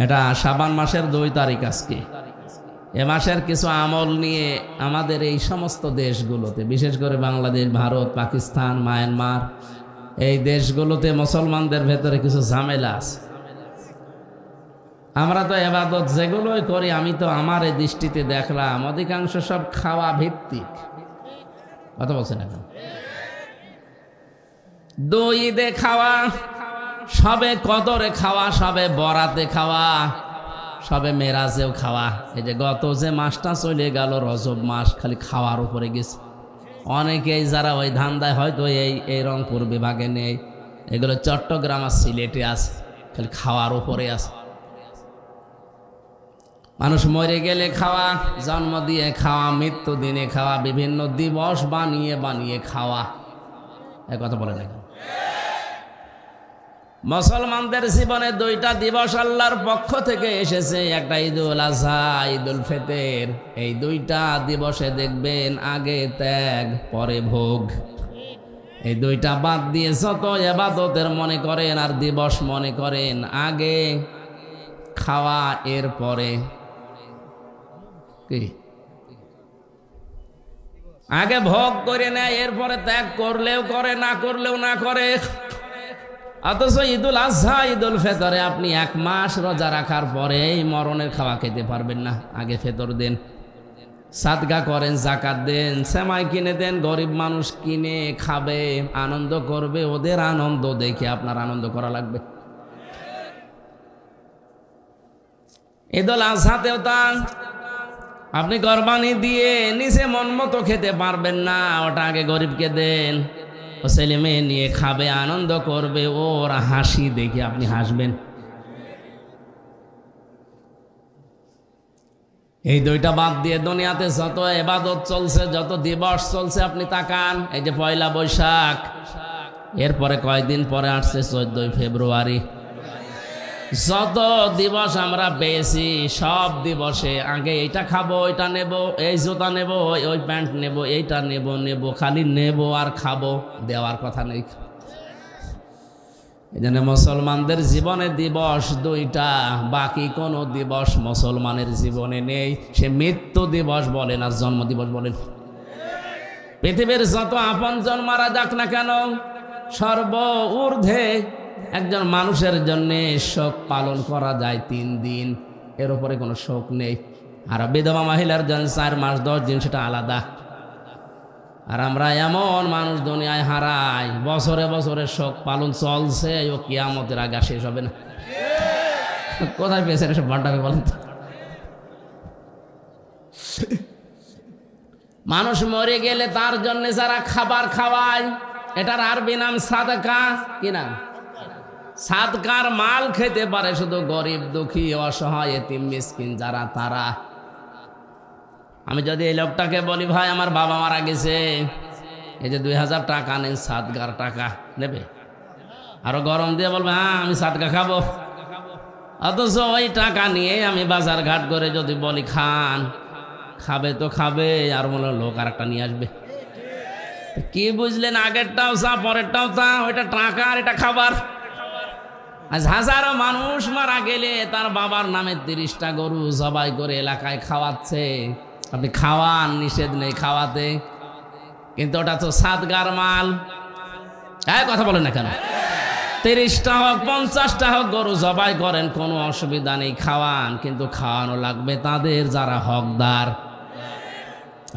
এটা শাবান মাসের 2 তারিখ আজকে। এ মাসের কিছু আমল নিয়ে আমাদের এই সমস্ত দেশগুলোতে, বিশেষ করে বাংলাদেশ, ভারত, পাকিস্তান, মায়ানমার, এই দেশগুলোতে মুসলমানদের ভেতরে কিছু ঝামেলা আছে। আমরা তো ইবাদত যেগুলোই করি, আমি তো আমার এই দৃষ্টিতে দেখলাম অধিকাংশ সব খাওয়া ভিত্তিক। কথা বলছেন এখন? 2 ঈদে খাওয়া, সবে কদরে খাওয়া, সবে বরাতে খাওয়া, সবে মেরাজেও খাওয়া। এই যে গত যে মাসটা চলে গেল রজব মাস, খালি খাওয়ার উপরে গেছে। অনেকেই যারা ওই ধান্দায় হয়তো এই রংপুর বিভাগে নেই, এগুলো চট্টগ্রাম আর সিলেটে আছে, খালি খাওয়ার উপরে আছে। মানুষ মরে গেলে খাওয়া, জন্ম দিয়ে খাওয়া, মৃত্যু দিনে খাওয়া, বিভিন্ন দিবস বানিয়ে বানিয়ে খাওয়া। এ কথা বলে না। মুসলমানদের জীবনে 2টা দিবস আল্লাহর পক্ষ থেকে এসেছে, একটা ঈদুল আজহা, ঈদুল ফিতর। এই 2টা দিবসে দেখবেন আগে ত্যাগ পরে ভোগ। এই 2টা বাদ দিয়ে যত ইবাদতের মনে করেন আর দিবস মনে করেন, আগে খাওয়া এর পরে কি, আগে ভোগ করে নেয়, এরপরে ত্যাগ করলেও করে, না করলেও না করে। অথচ ঈদুল আজহা, ঈদুল ফিতরে আপনি 1 মাস রোজা রাখার পরে এই মরণের খাওয়া খেতে পারবেন না। আগে ফিতর দেন, সাদকা করেন, যাকাত দেন, সেমাই কিনে দেন, গরিব মানুষ কিনে খাবে, আনন্দ করবে। ওদের আনন্দ দেখে আপনার আনন্দ করা লাগবে। ঈদুল আজহাতেও তা আপনি কোরবানি দিয়ে নিজে মন মতো খেতে পারবেন না, ওটা আগে গরিবকে দেন, ও ছেলে মেয়ে নিয়ে খাবে, আনন্দ করবে, ওর হাসি দেখে আপনি হাসবেন। এই 2টা বাদ দিয়ে দুনিয়াতে যত ইবাদত চলছে, যত দিবস চলছে, আপনি তাকান। এই যে পয়লা বৈশাখ, এরপরে কয়দিন পরে আসছে 14ই ফেব্রুয়ারি। যত দিবস আমরা পেয়েছি, সব দিবসে আগে এইটা খাবো, এটা নেব, এই জুতা নেব, ওই প্যান্ট নেব, এইটা নেব, খালি নেব আর খাবো, দেওয়ার কথা নেই। এই জন্য মুসলমানদের জীবনে দিবস 2টা, বাকি কোনো দিবস মুসলমানের জীবনে নেই। সে মৃত্যু দিবস বলেন আর জন্ম দিবস বলেন। পৃথিবীর যত আপনজন মারা যাক না কেন, সর্ব ঊর্ধ্বে একজন মানুষের জন্য শোক পালন করা যায় 3 দিন, এর উপরে কোনো শোক নেই। আর বিধবা মহিলার জন্য 4 মাস 10 দিন, সেটা আলাদা। আর আমরা এমন মানুষ দুনিয়ায় হারাই, বছরে বছরে শোক পালন চলছে, ও কিয়ামতের আগে শেষ হবে না। কোথায় পেয়েছেন এসব ভান্ডামি বলেন তো? মানুষ মরে গেলে তার জন্য যারা খাবার খাওয়ায়, এটার আরবি নাম সাদকা। কি নাম? সাদকার মাল খেতে পারে শুধু গরিব, দুঃখী, অসহায়, এতিম, মিসকিন যারা, তারা। আমি যদি এই লোকটাকে বলি, ভাই আমার বাবা মারা গেছে, এই যে 2000 টাকা নেন, সাদকার টাকা নেবে? আরো গরম দিয়ে বলবে, হ্যাঁ আমি সাদকা খাবো। অথচ ওই টাকা নিয়ে আমি বাজার ঘাট করে যদি বলি খান, খাবে তো খাবে, আর মনে লোক আর একটা নিয়ে আসবে। কি বুঝলেন? আগেরটাও চা, পরেরটাও চা, ওইটা টাকা আর এটা খাবার। আজ হাজারো মানুষ মারা গেলে তার বাবার নামে 30টা গরু জবাই করে এলাকায় খাওয়াচ্ছে। আপনি খাওয়ান, নিষেধ নেই খাওয়াতে, কিন্তু ওটা তো সাদগার মাল। কথা বলেন না কেন? 30টা হোক 50টা হোক গরু জবাই করেন, কোনো অসুবিধা নেই, খাওয়ান, কিন্তু খাওয়ানো লাগবে তাদের যারা হকদার।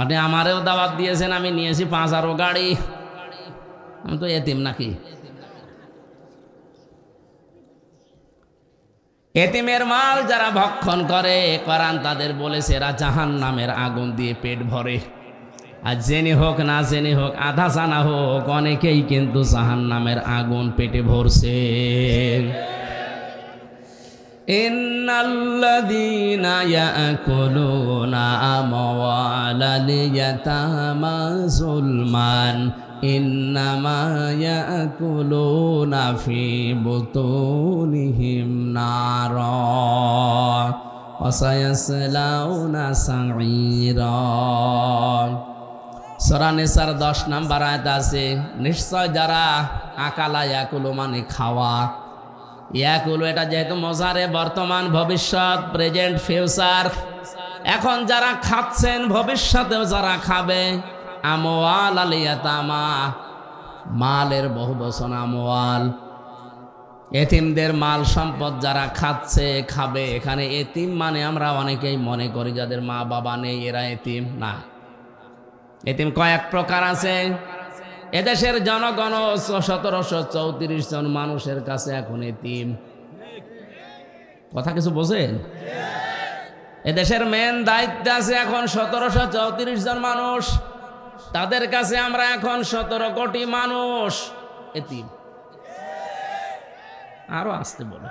আপনি আমারেও দাওয়াত দিয়েছেন, আমি নিয়েছি 5 গাড়ি, আমি তো এতিম নাকি? এতিমের মাল যারা ভক্ষণ করে, কোরআন তাদের বলেছে এরা জাহান্নামের আগুন দিয়ে পেট ভরে। আর জেনে হোক না জেনে হোক, আধা জানা হোক, অনেকেই কিন্তু জাহান্নামের আগুন পেটে ভরছে। ইন্নাল্লাযীনা ইয়াকুলুনা আমওয়ালাল ইয়াতামা যুলমান ইন্নামা ইয়াকুলুনা ফি বুতুনিহিম নারা ওয়া সায়াসলাউনা সাঈরা। সূরা নিসার 10 নম্বর আয়াত আছে, নিশ্চয় যারা আকালা ইয়াকুলু মানে খাওয়া, ইয়াকুলু এটা যেহেতু মোজারে বর্তমান ভবিষ্যৎ প্রেজেন্ট ফিউচার, এখন যারা খাচ্ছেন ভবিষ্যতেও যারা খাবে। আমওয়াল আল ইয়াতামা, মালের বহু বচন আমওয়াল, এতিমদের মাল সম্পদ যারা খাচ্ছে খাবে। এখানে এতিম মানে আমরা অনেকেই মনে করি যাদের মা বাবা নেই এরা এতিম না। এতিম কয়েক প্রকার আছে। এদেশের জনগণ 1734 জন মানুষের কাছে এখন এতিম। কথা কিছু বোঝেন? এদেশের মেন দায়িত্ব আছে এখন 1734 জন মানুষ, তাদের কাছে আমরা এখন 17 কোটি মানুষ এতিম। আরো আসতে বলে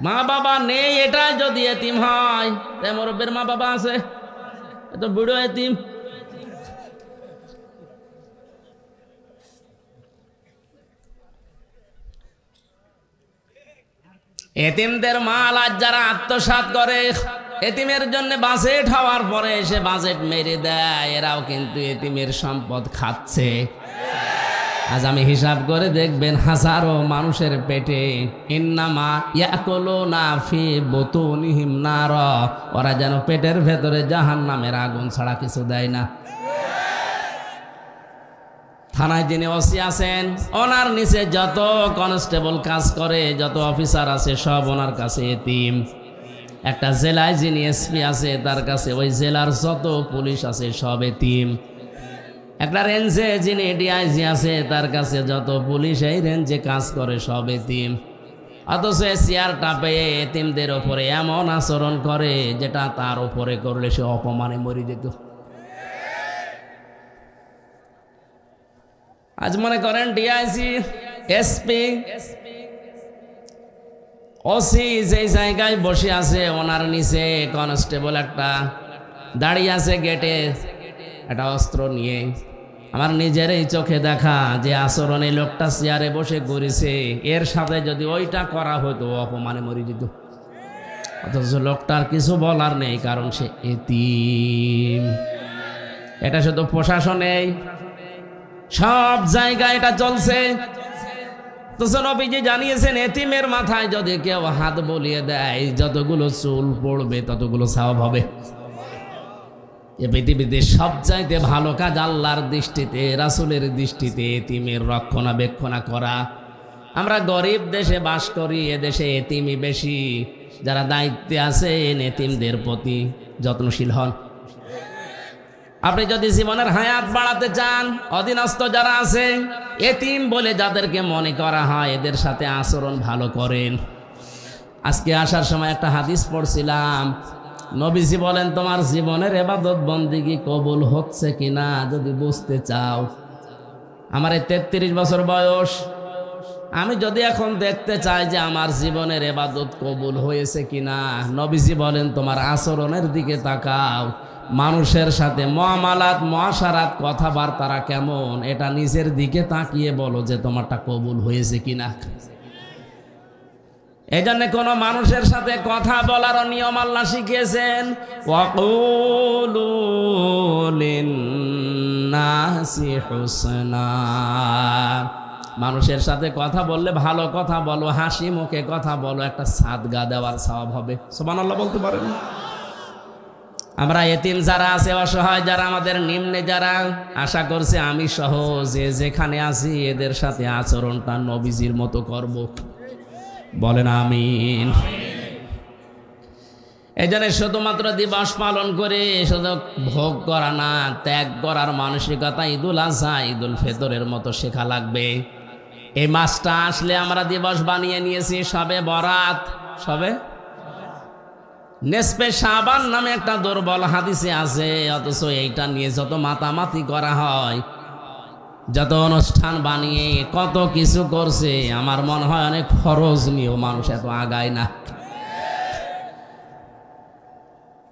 মা বাবা নেই, এটা যদি এতিম হয়, তাই মুরব্বির মা বাবা আছে, এত বুড়ো এতিম। এতিমদের মাল আজ যারা আত্মসাৎ করে, এতিমের জন্য বাজেট হওয়ার পরে এসে বাজেট মেরে দেয়, এরাও কিন্তু এতিমের সম্পদ খাচ্ছে। আজ আমি হিসাব করে দেখবেন হাজারো মানুষের পেটে ইন্নামা ইয়াকুলুনা ফি বুতুনিহিম নার, ওরা যেন পেটের ভেতরে জাহান্নামের আগুন ছাড়া কিছু দেয় না। থানায় যিনি ওসি আছেন, ওনার নিচে যত কনস্টেবল কাজ করে, যত অফিসার আছে, সব ওনার কাছে এতিম। একটা জেলায় যিনি এসপি আছে, তার কাছে ওই জেলার যত পুলিশ আছে সব এতিম। একটা রেঞ্জে যিনি ডিআইজি আছে, তার কাছে যত পুলিশ এই রেঞ্জে কাজ করে সব এতিম। অথচ চেয়ারটা পেয়ে এতিমদের ওপরে এমন আচরণ করে যেটা তার ওপরে করলে সে অপমানে মরে যেত। আজ মনে করেন ডিআইজি, এসপি, ওসি যে জায়গায় বসে আছে, ওনার নিচে কনস্টেবল একটা দাঁড়িয়ে আছে গেটে একটা অস্ত্র নিয়ে। আমার নিজের এই চোখে দেখা যে আচরণে লোকটা চেয়ারে বসে ঘুরেছে, এর সাথে যদি ওইটা করা হতো অপমানে মরে যেত। অথচ লোকটার কিছু বলার নেই, কারণ সে এতিম। এটা শুধু প্রশাসনে, সব জায়গায় এটা চলছে। তো নবীজি জানিয়েছেন এতিমের মাথায় যদি কেউ হাত বলিয়ে দেয়, যতগুলো চুল পড়বে ততগুলো সওয়াব হবে। এ পৃথিবীতে সবচাইতে ভালো কাজ আল্লাহর দৃষ্টিতে, রাসূলের দৃষ্টিতে এতিমের রক্ষণাবেক্ষণা করা। আমরা গরিব দেশে বাস করি, এ দেশে এতিমই বেশি। যারা দায়িত্বে আছে এতিমদের প্রতি যত্নশীল হন। আপনি যদি জীবনের হায়াত বাড়াতে চান, অধীনস্থ যারা আছে এতিম বলে যাদেরকে মনে করা হয়, এদের সাথে আচরণ ভালো করেন। আজকে আসার সময় একটা হাদিস পড়ছিলাম, নবীজি বলেন তোমার জীবনের ইবাদত বন্দেগী কবুল হচ্ছে কিনা যদি বুঝতে চাও। আমার 33 বছর বয়স, আমি যদি এখন দেখতে চাই যে আমার জীবনের ইবাদত কবুল হয়েছে কিনা, নবীজি বলেন তোমার আচরণের দিকে তাকাও। মানুষের সাথে মুআমালাত, মুআশারাত, কথাবার্তারা কেমন, এটা নিজের দিকে তাকিয়ে বলো যে তোমারটা কবুল হয়েছে কিনা। এই জন্য কোনো মানুষের সাথে কথা বলার নিয়ম আল্লাহ শিখিয়েছেন, ওয়াকুলু লিন্নাসি হুসনা। মানুষের সাথে কথা বললে ভালো কথা বলো, হাসি মুখে কথা বলো, একটা সাদগা দেওয়ার সওয়াব হবে। সুবহানাল্লাহ বলতে পারেন? আমরা এতিম যারা আছে, অসহায় যারা, আমাদের নিম্নে যারা, আশা করছে আমি সহ যে যেখানে আছি এদের সাথে আচরণটা নবীজির মতো করব। বলেন আমিন। এই জন্য শুধুমাত্র দিবস পালন করে শুধু ভোগ করা না, ত্যাগ করার মানসিকতা ঈদুল আজহা, ঈদুল ফিতরের মতো শেখা লাগবে। এই মাসটা আসলে আমরা দিবস বানিয়ে নিয়েছি শবে বরাত, শবে নেসপে শাবান নামে একটা দুর্বল হাদিসে আছে। অথচ এইটা নিয়ে যত মাতামাতি করা হয়, যত অনুষ্ঠান বানিয়ে কত কিছু করছে, আমার মনে হয় অনেক ফরজ নিয়েও মানুষ এত আগায় না।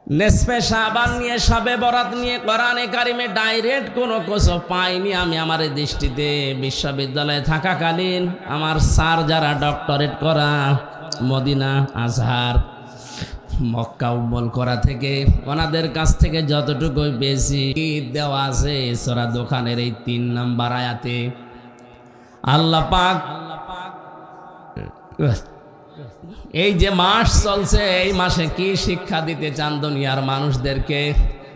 নেসপে শাবান নিয়ে, শবে বরাত নিয়ে কোরআনে কারিমে ডাইরেক্ট কোনো কিছু পাইনি আমি আমার দৃষ্টিতে। বিশ্ববিদ্যালয়ে থাকাকালীন আমার স্যার যারা ডক্টরেট করা, মদিনা, আজহার, মক্কা, উম্মুল কোরা থেকে, ওনাদের কাছ থেকে যতটুকু বেশি দেওয়া আছে সূরা দোকানের এই 3 নম্বর আয়াতে আল্লাহ পাক এই যে মাস চলছে, এই মাসে কি শিক্ষা দিতে চান দুনিয়ার মানুষদেরকে?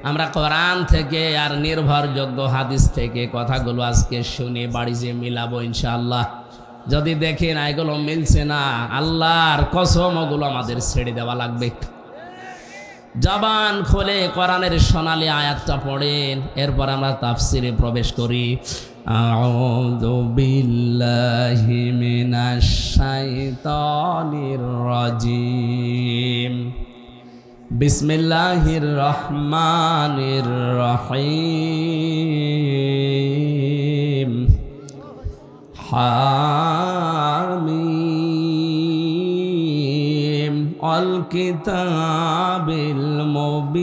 আমরা কোরআন থেকে আর নির্ভরযোগ্য হাদিস থেকে কথাগুলো আজকে শুনে বাড়ি যে মিলাবো ইনশাআল্লাহ। যদি দেখি না এগুলো মিলছে না, আল্লাহর কসম ওগুলো আমাদের ছেড়ে দেওয়া লাগবে। জবান খুলে কোরআনের সোনালী আয়াতটা পড়েন, এরপর আমরা তাফসিরে প্রবেশ করি। আউযু বিল্লাহি মিনাশ শাইতানির রাজিম। বিসমিল্লাহির রহমানির রহিম। হামিম আল কিতাবিল মুবিন।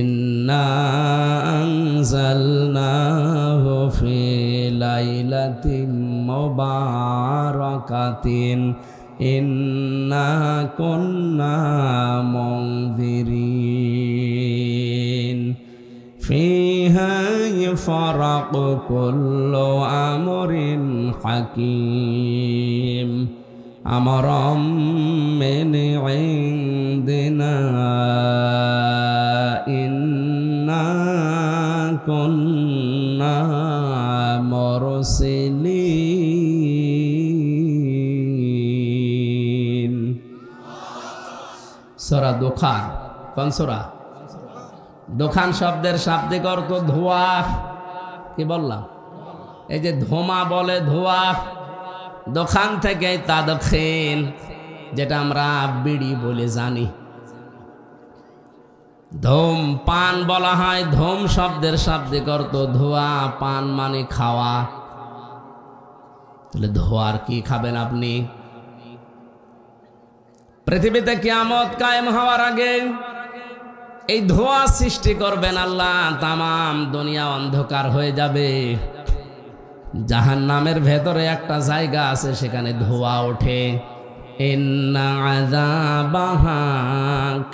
ইন্না আনজালনাহু ফি লাইলাতিন মুবারাকাতিন ইন্না কুন্না মুনযিরিন ফিহা ইফরাকু কুল্লু আমরিন হাকীম আমরাম মিন ইনদিনা ইন্না কুন্না মুরসিলিন। সূরা দুখান। কোন সূরা? দুখান শব্দের শাব্দিক অর্থ ধোঁয়া। কি বললাম? এই যে ধোঁয়া বলে ধোঁয়া, দোকান থেকে তাদখিন, যেটা আমরা বিড়ি বলে জানি। ধূম পান বলা হয়। ধূম শব্দের শাব্দিক অর্থ ধোঁয়া, পান মানে খাওয়া। তাহলে ধোঁয়ার কি খাবেন আপনি? পৃথিবীতে কিয়ামত কায়েম হওয়ার আগে এই ধোঁয়া সৃষ্টি করবেন আল্লাহ, তামাম দুনিয়া অন্ধকার হয়ে যাবে। জাহান্নামের ভেতরে একটা জায়গা আছে, সেখানে ধোঁয়া ওঠে। ইন্না আযাবাহা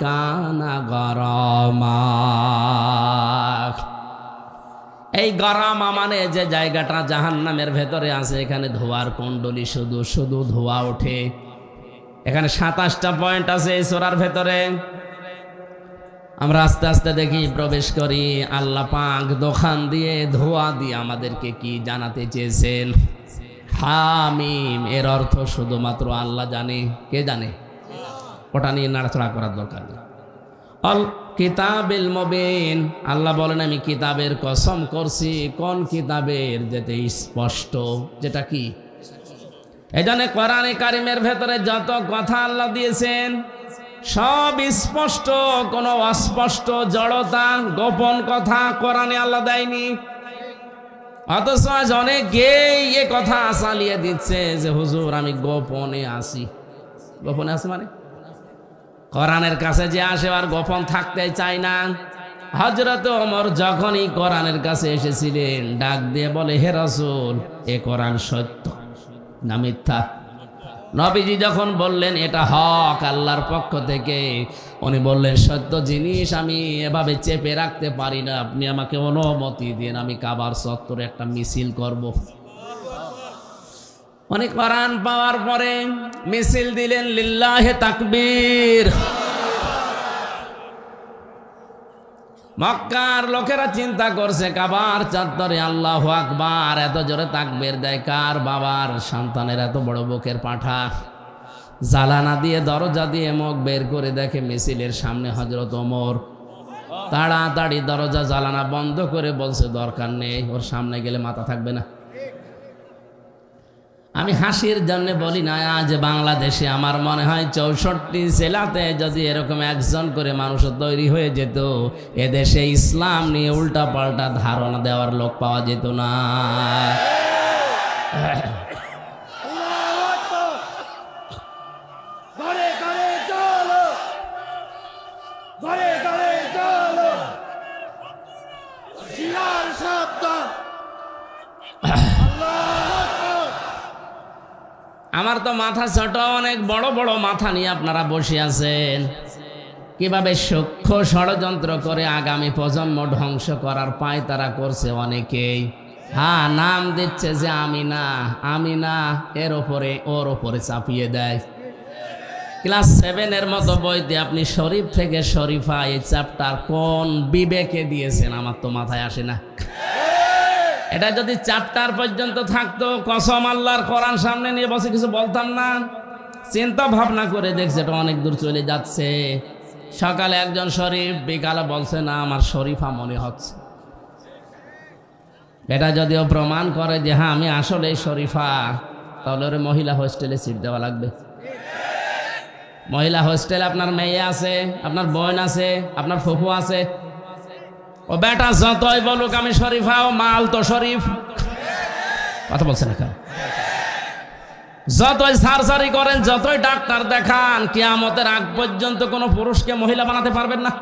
কানা গারামা। এই গারামা মানে যে জায়গাটা জাহান্নামের ভেতরে আছে, এখানে ধোঁয়ার কুণ্ডলী, শুধু শুধু ধোঁয়া ওঠে। এখানে 27টা পয়েন্ট আছে এই সূরার ভেতরে। আমরা আস্তে আস্তে দেখি, প্রবেশ করি। আল্লাহ পাক দোকান দিয়ে, ধোঁয়া দিয়ে আমাদেরকে কি জানাতে চেয়েছেন? হামিম এর অর্থ শুধুমাত্র আল্লাহ জানে। কে জানে? ওটা নিয়ে নাড়াচড়া করার দরকার নেই। অল কিতাবিল মুবিন, আল্লাহ বলেন আমি কিতাবের কসম করছি। কোন কিতাবের? যেটা স্পষ্ট, যেটা কি? এজন্য কোরআনে কারিমের ভেতরে যত কথা আল্লাহ দিয়েছেন সব স্পষ্ট, কোনো অস্পষ্ট জড়তা, গোপন কথা কোরআনে আল্লাহ দেয়নি। অথচ আজ অনেকেই এ কথা চালিয়ে দিচ্ছে যে হুজুর আমি গোপনে আসি। গোপনে আসি মানে কোরআনের কাছে যে আসে আর গোপন থাকতে চায় না। হযরত ওমর যখনই কোরআনের কাছে এসেছিলেন, ডাক দিয়ে বলে, হে রাসূল, এ কোরআন সত্য না মিথ্যা? নবীজি যখন বললেন এটা হক আল্লাহর পক্ষ থেকে, উনি বললেন সত্য জিনিস আমি এভাবে চেপে রাখতে পারি না, আপনি আমাকে অনুমতি দিন, আমি কাবার চত্বরে একটা মিছিল করব। উনি কোরআন পাওয়ার পরে মিছিল দিলেন, লিল্লাহে তাকবীর। মক্কার লোকেরা চিন্তা করছে কাবার চত্বরে আল্লাহু আকবার, এত জোরে তাকবীর দেয় কার? বাবার সন্তানের এত বড় বুকের পাঁঠা। জালানা দিয়ে দরজা দিয়ে মুখ বের করে দেখে মিছিলের সামনে হযরত ওমর। তাড়াতাড়ি দরজা জালানা বন্ধ করে বলছে দরকার নেই, ওর সামনে গেলে মাথা থাকবে না। আমি হাসির জন্য বলি না, আজ বাংলাদেশে আমার মনে হয় 64 জেলাতে যদি এরকম একজন করে মানুষ তৈরি হয়ে যেত, এদেশে ইসলাম নিয়ে উল্টা পাল্টা ধারণা দেওয়ার লোক পাওয়া যেত না। আমার তো মাথা ছোট, অনেক বড় বড় মাথা নিয়ে আপনারা বসে আছেন। কিভাবে সূক্ষ্ম ষড়যন্ত্র করে আগামী প্রজন্ম ধ্বংস করার পায় তারা করছে অনেকেই। হ্যাঁ, নাম দিচ্ছে যে আমিনা, আমিনা এর ওপরে ওর ওপরে চাপিয়ে দেয়। ক্লাস 7-এর মতো বইতে আপনি শরীফ থেকে শরীফা এই চ্যাপ্টার কোন বিবেকে দিয়েছেন আমার তো মাথায় আসে না। এটা যদি চ্যাপ্টার পর্যন্ত থাকতো, কসম আল্লাহর, কোরআন সামনে নিয়ে বসে কিছু বলতাম না। চিন্তা ভাবনা করে দেখছে এটা অনেক দূর চলে যাচ্ছে। সকালে একজন শরীফ, বিকালে বলছে না আমার শরীফা মনে হচ্ছে। এটা যদিও প্রমাণ করে যে হ্যাঁ আমি আসলে শরীফা, তাহলে ওরে মহিলা হোস্টেলে সিট দেওয়া লাগবে। মহিলা হোস্টেলে আপনার মেয়ে আছে, আপনার বোন আছে, আপনার ফুফু আছে। ও বেটা যতই বলুক আমি শরীফা, ও মাল তো শরীফ। কথা বলছে না কেন? যতই সার্জারি করেন, যতই ডাক্তার দেখান, কিয়ামতের আগ পর্যন্ত কোনো পুরুষকে মহিলা বানাতে পারবেন না,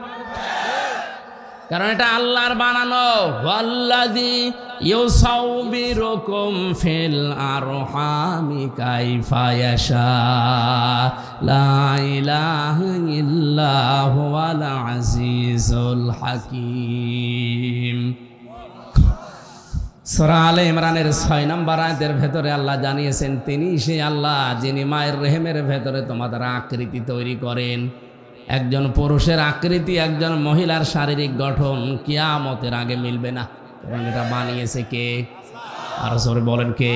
কারণ এটা আল্লাহর বানানো। ওয়াল্লাযী ইউসাউবিরুকুম ফিল আরহামি কাইফা ইয়াশা, লা ইলাহা ইল্লা হুয়াল আজিজুল হাকীম। সূরা আলে ইমরানের 6 নম্বর আয়াতের ভেতরে আল্লাহ জানিয়েছেন তিনি সেই আল্লাহ যিনি মায়ের রেহেমের ভেতরে তোমাদের আকৃতি তৈরি করেন। একজন পুরুষের আকৃতি একজন মহিলার শারীরিক গঠন কিয়ামতের আগে মিলবে না, এবং এটা বানিয়েছে কে? আর জোরে বলেন কে?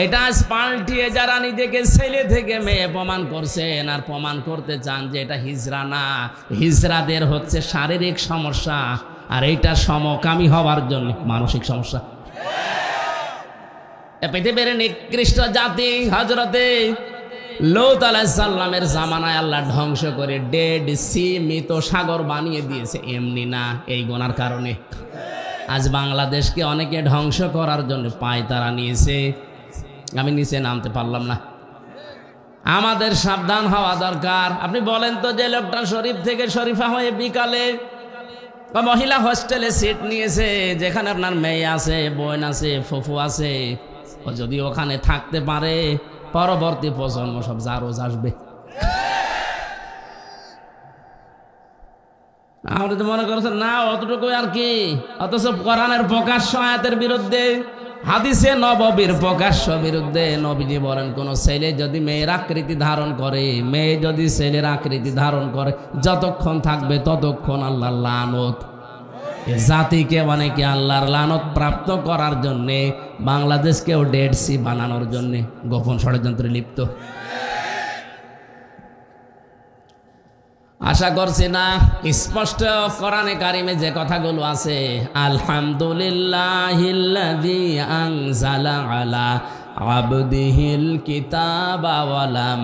এটা পাল্টিয়ে যারা নিজেকে ছেলে থেকে মেয়ে প্রমাণ করছেন আর প্রমাণ করতে চান যে এটা হিজরা না, হিজরাদের হচ্ছে শারীরিক সমস্যা, আর এইটা সমকামী হওয়ার জন্য মানসিক সমস্যা। পৃথিবীর নিকৃষ্ট জাতি হযরতে লূত আলাইহিস সালামের জামানায় আল্লাহ ধ্বংস করে ডেড সি, মৃত সাগর বানিয়ে দিয়েছে। এমনি না, এই গুনার কারণে আজ বাংলাদেশকে অনেকে ধ্বংস করার জন্য পায়তারা নিয়েছে। আমি নিচে নামতে পারলাম না। আমাদের সাবধান হওয়া দরকার। আপনি বলেন তো, যে লোকটা শরীফ থেকে শরীফা হয়ে বিকালে মহিলা হোস্টেলে সিট নিয়েছে, যেখানে আপনার মেয়ে আছে, বোন আছে, ফুফু আছে, ও যদি ওখানে থাকতে পারে পরবর্তী প্রজন্ম সব জারোজ আসবে। আমরা তো মনে করছেন না অতটুকু আর কি, অথচ কোরআনের প্রকাশ্য আয়াতের বিরুদ্ধে, হাদিসে নববীর প্রকাশ্য বিরুদ্ধে নবীজি বলেন কোন ছেলে যদি মেয়ের আকৃতি ধারণ করে, মেয়ে যদি ছেলের আকৃতি ধারণ করে, যতক্ষণ থাকবে ততক্ষণ আল্লাহর লানত। জাতিকে মানে কি আল্লাহর লানত প্রাপ্ত করার জন্যে বাংলাদেশকেও ডেড সি বানানোর জন্যে গোপন ষড়যন্ত্রে লিপ্ত। আশা করছি না স্পষ্ট কোরআনে কারিমে যে কথাগুলো আছে, আলহামদুলিল্লাহিল্লাযী আনজালা আলা আবদিহিল কিতাবা ওয়া লাম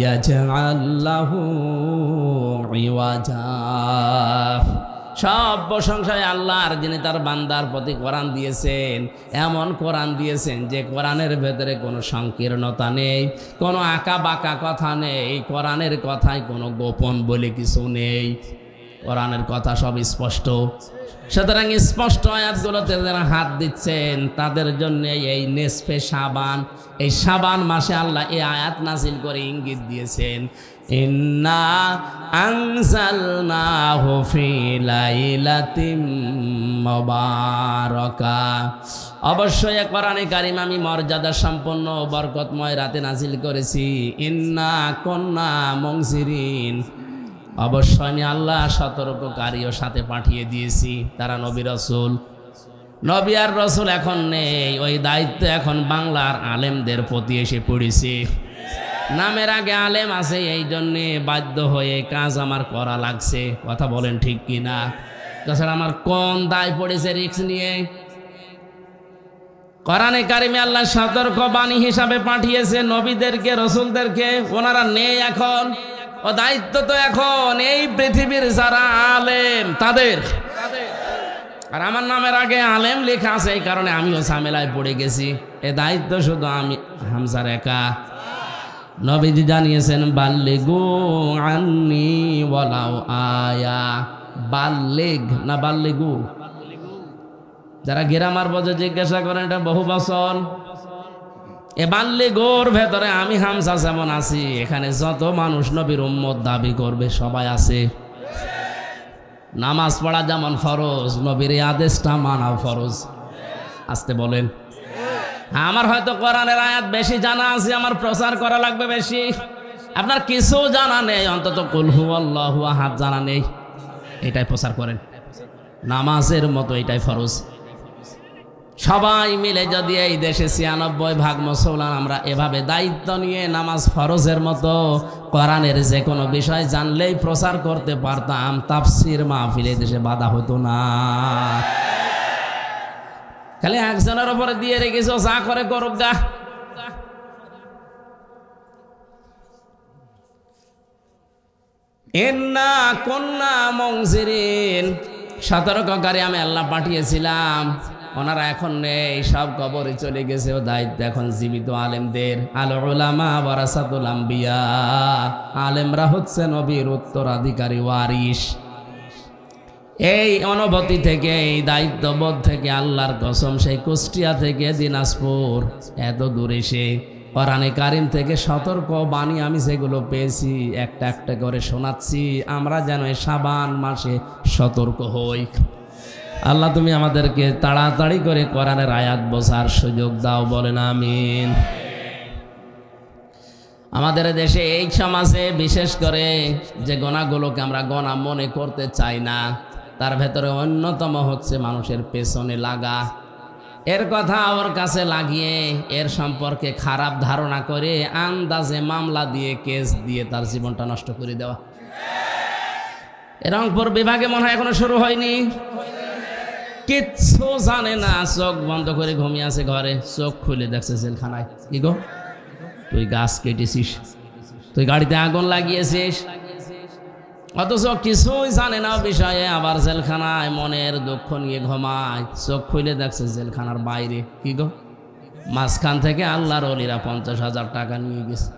ইয়াজআল লাহু ইওয়াজা। সব প্রশংসায় আল্লাহর, যিনি তার বান্দার প্রতি কোরআন দিয়েছেন, এমন কোরআন দিয়েছেন যে কোরআনের ভেতরে কোনো সংকীর্ণতা নেই, কোনো আঁকা বাঁকা কথা নেই, কোরআনের কথায় কোনো গোপন বলে কিছু নেই, কোরআনের কথা সব স্পষ্ট। সুতরাং স্পষ্ট আয়াতগুলোতে যারা হাত দিচ্ছেন তাদের জন্য এই নেসফে শাবান, এই শাবান মাসে আল্লাহ এই আয়াত নাজিল করে ইঙ্গিত দিয়েছেন, ইন্না আনজালনাহু ফি লাইলাতিম মুবারাকা। অবশ্যই কোরআনে কারিম আমি মর্যাদা সম্পন্ন বরকতময় রাতে নাজিল করেছি। ইন্না কুন্না মুনজিরিন, অবশ্যই আমি আল্লাহ সতর্ককারীও সাথে পাঠিয়ে দিয়েছি। তারা নবী রাসূল, নবী আর রাসূল এখন নেই, ওই দায়িত্ব এখন বাংলার আলেমদের প্রতি এসে পড়েছে। নামের আগে আলেম আছে, এই জন্যে বাধ্য হয়ে কাজ আমার করা লাগছে। কথা বলেন ঠিক কিনা? তাছাড়া আমার কোন দায় পড়েছে রিস্ক নিয়ে? কোরআনে কারিমে আল্লাহ সতর্ক বাণী হিসাবে পাঠিয়েছে নবীদেরকে, রসুলদেরকে। ওনারা নেই এখন, ও দায়িত্ব তো এখন এই পৃথিবীর যারা আলেম তাদের। আর আমার নামের আগে আলেম লেখা আছে, এই কারণে আমিও ঝামেলায় পড়ে গেছি। এ দায়িত্ব শুধু আমি হামজার একা। নবীজি জানিয়েছেন বাল্লিগু আন্নি ওয়ালাউ আয়া। বাল্লিগ না বাল্লিগু? যারা গ্রামার বোঝে জিজ্ঞাসা করেন এটা বহু বচন। এ বাল্লিগুর ভেতরে আমি হামজা যেমন আছি, এখানে যত মানুষ নবীর উম্মত দাবি করবে সবাই আছে। নামাজ পড়া যেমন ফরজ, নবীর এই আদেশটা মানা ফরজ। আসতে বলেন। আমার হয়তো কোরআনের আয়াত বেশি জানা আছে, আমার প্রচার করা লাগবে বেশি। আপনার কিছু জানা নেই, অন্তত কুল হুয়াল্লাহু আহাদ জানা নেই, এটাই প্রচার করেন। নামাজের মতো এটাই ফরজ। সবাই মিলে যদি এই দেশে ৯৬% মুসলমান আমরা এভাবে দায়িত্ব নিয়ে নামাজ ফরজের মতো কোরআনের যে কোনো বিষয় জানলেই প্রচার করতে পারতাম, তাফসির মাহফিলে দেশে বাধা হতো না। খালি একজনের উপরে দিয়ে রেখেছো, যা করে করুক গা। ইন্না কুন্না মুনজিরিন, সতর্ককারী আমি আল্লাহ পাঠিয়েছিলাম। ওনারা এখন নেই, সব কবরে চলে গেছে। ও দায়িত্ব এখন জীবিত আলেমদের। আল উলামা ওয়ারাসাতুল আম্বিয়া, আলেমরা হচ্ছে নবীর উত্তরাধিকারী ওয়ারিস। এই অনুভূতি থেকে, এই দায়িত্ববোধ থেকে আল্লাহর কসম, সেই কুষ্টিয়া থেকে দিনাজপুর এত দূরে এসে কোরআনে কারিম থেকে সতর্ক বাণী আমি যেগুলো পেয়েছি একটা একটা করে শোনাচ্ছি, আমরা যেন শাবান মাসে সতর্ক হই। আল্লাহ তুমি আমাদেরকে তাড়াতাড়ি করে কোরআনের আয়াত বোঝার সুযোগ দাও, বলেন আমিন। আমাদের দেশে এই সমাজে বিশেষ করে যে গোনাগুলোকে আমরা গোনা মনে করতে চাই না, তার ভেতরে অন্যতম হচ্ছে মানুষের পেছনে লাগা। এর কথা ওর কাছে লাগিয়ে এর সম্পর্কে খারাপ ধারণা করে আন্দাজে মামলা দিয়ে, কেস দিয়ে তার জীবনটা নষ্ট করে দেওয়া। রংপুর বিভাগে মনে হয় এখনো শুরু হয়নি, কিচ্ছু জানে না, চোখ বন্ধ করে ঘুমিয়ে আছে ঘরে, চোখ খুলে দেখছে জেলখানায়। কি গো, তুই গাছ কেটেছিস, তুই গাড়িতে আগুন লাগিয়েছিস, অথচ কিছুই জানে না বিষয়ে, আবার জেলখানায় মনের দুঃখ নিয়ে ঘুমায়। চোখ খুলে দেখছে জেলখানার বাইরে। কি গো, মাঝখান থেকে আল্লাহর ওলিরা ৫০,০০০ টাকা নিয়ে গেছে।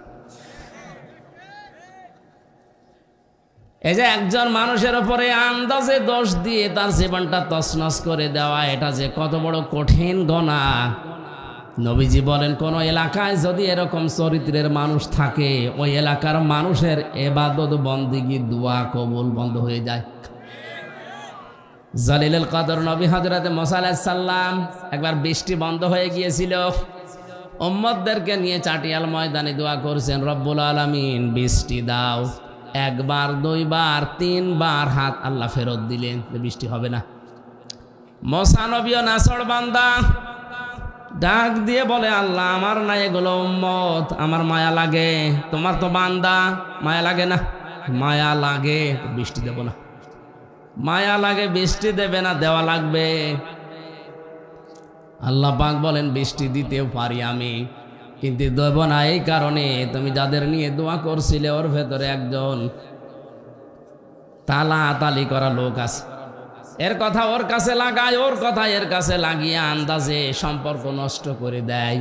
এই যে একজন মানুষের উপরে আন্দাজে দোষ দিয়ে তার জীবনটা তছনছ করে দেওয়া, এটা যে কত বড় কঠিন গুনাহ। নবীজি বলেন, কোন এলাকায় যদি এরকম চরিত্রের মানুষ থাকে, ওই এলাকার মানুষের ইবাদত বন্দেগী দোয়া কবুল বন্ধ হয়ে যায়। জলিলুল কদর নবী হযরত মুসা আলাইহিস সালাম, একবার বৃষ্টি বন্ধ হয়ে গিয়েছিল, উম্মতদেরকে নিয়ে চাটিয়াল ময়দানে দোয়া করছেন, রব্বুল আলামিন বৃষ্টি দাও। একবার, দুইবার, তিনবার হাত আল্লাহ ফেরত দিলেন, বৃষ্টি হবে না। মুসা নবীও নাছড় বান্দা, ডাক দিয়ে বলে, আল্লাহ আমার না এগুলো উম্মত, আমার মায়া লাগে, তোমার তো বান্দা, মায়া লাগে না? মায়া লাগে, বৃষ্টি দেব না। মায়া লাগে, বৃষ্টি দেবে না, দেওয়া লাগবে। আল্লাহ পাক বলেন, বৃষ্টি দিতেও পারি আমি, কিন্তু দেব না এই কারণে, তুমি যাদের নিয়ে দোয়া করছিলে ওর ভেতরে একজন তালাতালি করা লোক আছে। এর কথা ওর কাছে লাগায়, ওর কথা এর কাছে লাগিয়ে আন্দাজে সম্পর্ক নষ্ট করে দেয়।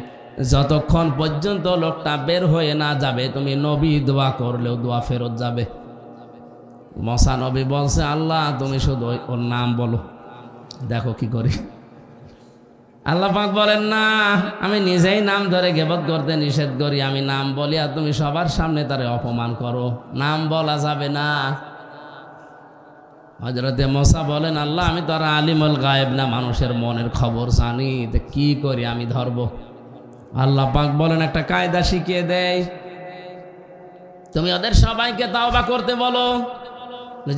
যতক্ষণ পর্যন্ত লোকটা বের হয়ে না যাবে, তুমি নবী দোয়া করলেও দোয়া ফেরত যাবে। মুসা নবী বলছে, আল্লাহ তুমি শুধু ওর নাম বলো, দেখো কি করি। আল্লাহ পাক বলেন, না, আমি নিজেই নাম ধরে গীবত করতে নিষেধ করি, আমি নাম বলি আর তুমি সবার সামনে তারে অপমান করো, নাম বলা যাবে না। হযরতে মুসা বলেন, আল্লাহ আমি তো আর আলিমুল গায়েব না, মানুষের মনের খবর জানি, তো কি করি আমি ধরব? আল্লাহ পাক বলেন, একটা কায়দা শিখিয়ে দেয়, তুমি ওদের সবাইকে তাওবা করতে বলো।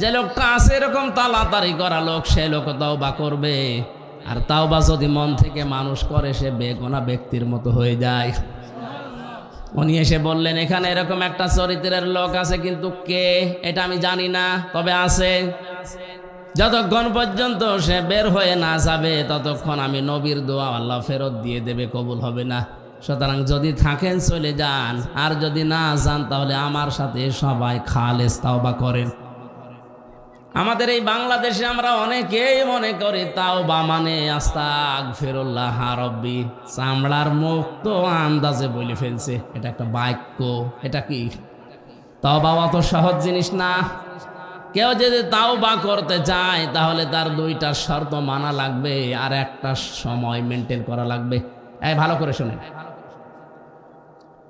যে লোকটা আছে এরকম তালাতারি করা লোক, সে লোক তাওবা করবে। আর তাওবা যদি মন থেকে মানুষ করে, সে বেগুনা ব্যক্তির মতো হয়ে যায়। উনি এসে বললেন, এখানে এরকম একটা চরিত্রের লোক আছে, কিন্তু কে এটা আমি জানি না, তবে আছে। যতক্ষণ পর্যন্ত সে বের হয়ে না যাবে, ততক্ষণ আমি নবীর দোয়া আল্লাহ ফেরত দিয়ে দেবে, কবুল হবে না। সুতরাং যদি থাকেন চলে যান, আর যদি না যান তাহলে আমার সাথে সবাই খালেস তাওবা করেন। আমাদের এই বাংলাদেশে আমরা অনেকেই মনে করি তাওবা মানে আস্তাগফিরুল্লাহ রাব্বি, চামড়ার মুখ তো আন্দাজে বলে ফেলছে, এটা একটা বাক্য। এটা কি তাওবা? অত সহজ জিনিস না। কেউ যদি তাওবা করতে চায় তাহলে তার দুইটা শর্ত মানা লাগবে, আর একটা সময় মেনটেন করা লাগবে। এই ভালো করে শুনেন,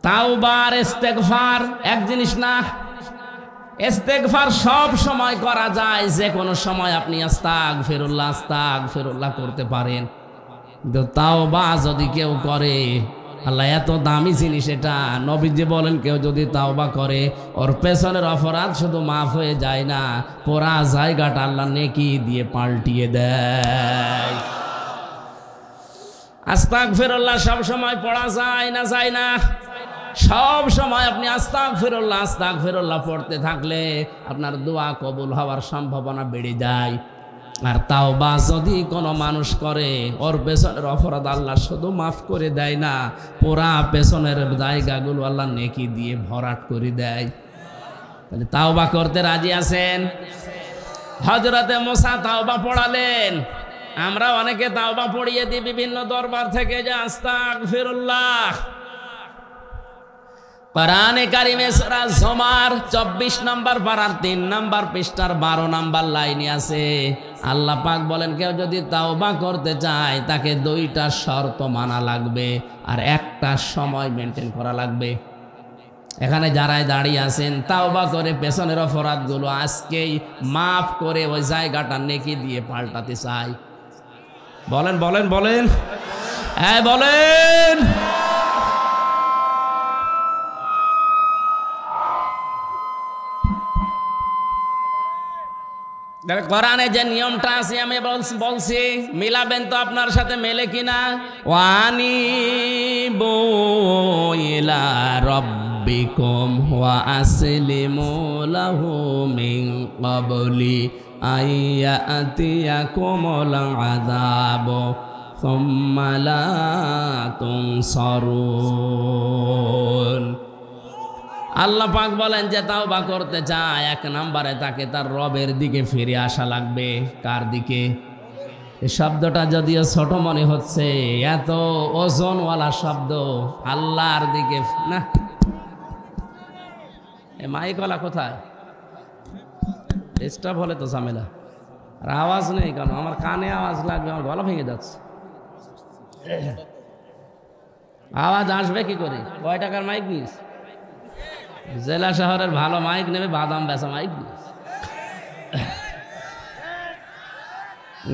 তাওবা আর ইস্তেগফার এক জিনিস না। ইস্তেগফার সব সময় করা যায়, যে কোনো সময় আপনি আস্তাগফিরুল্লাহ আস্তাগফিরুল্লাহ করতে পারেন। কিন্তু তাওবা যদি কেউ করে, আল্লাহ এত দামি জিনিস এটা, নবীজি বলেন কেউ যদি তাওবা করে ওর পেছনের অপরাধ শুধু মাফ হয়ে যায় না, পুরা জায়গাটা আল্লাহ নেকি দিয়ে পাল্টিয়ে দেয়। আস্তাগফিরুল্লাহ সব সময় পড়া যায় না? যায় না? সব সময় আপনি আস্তাগফিরুল্লাহ পড়তে থাকলে আপনার দোয়া কবুল হওয়ার সম্ভাবনা বেড়ে যায়। আর তাওবা যদি কোনো মানুষ করে ওর পেছনের অপরাধ আল্লাহ শুধু মাফ করে দেয় না, পুরা পেছনের জায়গাগুলো আল্লাহ নেকি দিয়ে ভরাট করে দেয়। তাহলে তাওবা করতে রাজি আছেন? হযরতে মুসা তাওবা পড়ালেন, আমরা অনেকে তাওবা পড়িয়ে দিই বিভিন্ন দরবার থেকে, যে আস্তাগফিরুল্লাহ। কোরআনে কারিমে সূরা জুমার 24 নম্বর পারার 3 নম্বর পৃষ্ঠার 12 নম্বর লাইনে আছে, আল্লাহ পাক বলেন কেউ যদি তাওবা করতে চায় তাকে 2টা শর্ত মানা লাগবে আর একটা সময় মেনটেন করা লাগবে। এখানে যারাই দাঁড়িয়ে আছেন তাওবা করে পেছনের অপরাধগুলো আজকেই মাফ করে ওই জায়গাটা নেকি দিয়ে পাল্টাতে চাই। বলেন বলেন বলেন, হ্যাঁ বলেন। কোরআনে যে নিয়মটা আছে আমি বলছি, মিলাবেন তো আপনার সাথে মেলে কিনা? ওয়ানিবু ইলা রাব্বিকুম ওয়া আসলিমু লাহু মিন ক্বাবলি আইয়াতিয়াকুমুল আযাবু সুম্মা লা তুনসারুন। আল্লাহ পাক বলেন যে তাওবা করতে চায় 1 নম্বরে তাকে তার রবের দিকে ফিরে আসা লাগবে। কার দিকে? এই শব্দটা যদিও ছোট মনে হচ্ছে, এত ওজনওয়ালা শব্দ। আল্লাহর দিকে না। এই মাইকওয়ালা কোথায়? ডিস্টার্ব হলে তো ঝামেলা। আর আওয়াজ নেই কেন? আমার কানে আওয়াজ লাগবে, আমার গলা ভেঙে যাচ্ছে। আওয়াজ আসবে কি করে? কয় টাকার মাইক নিস? জেলা শহরের ভালো মাইক নেবে, বাদাম বেচা মাইক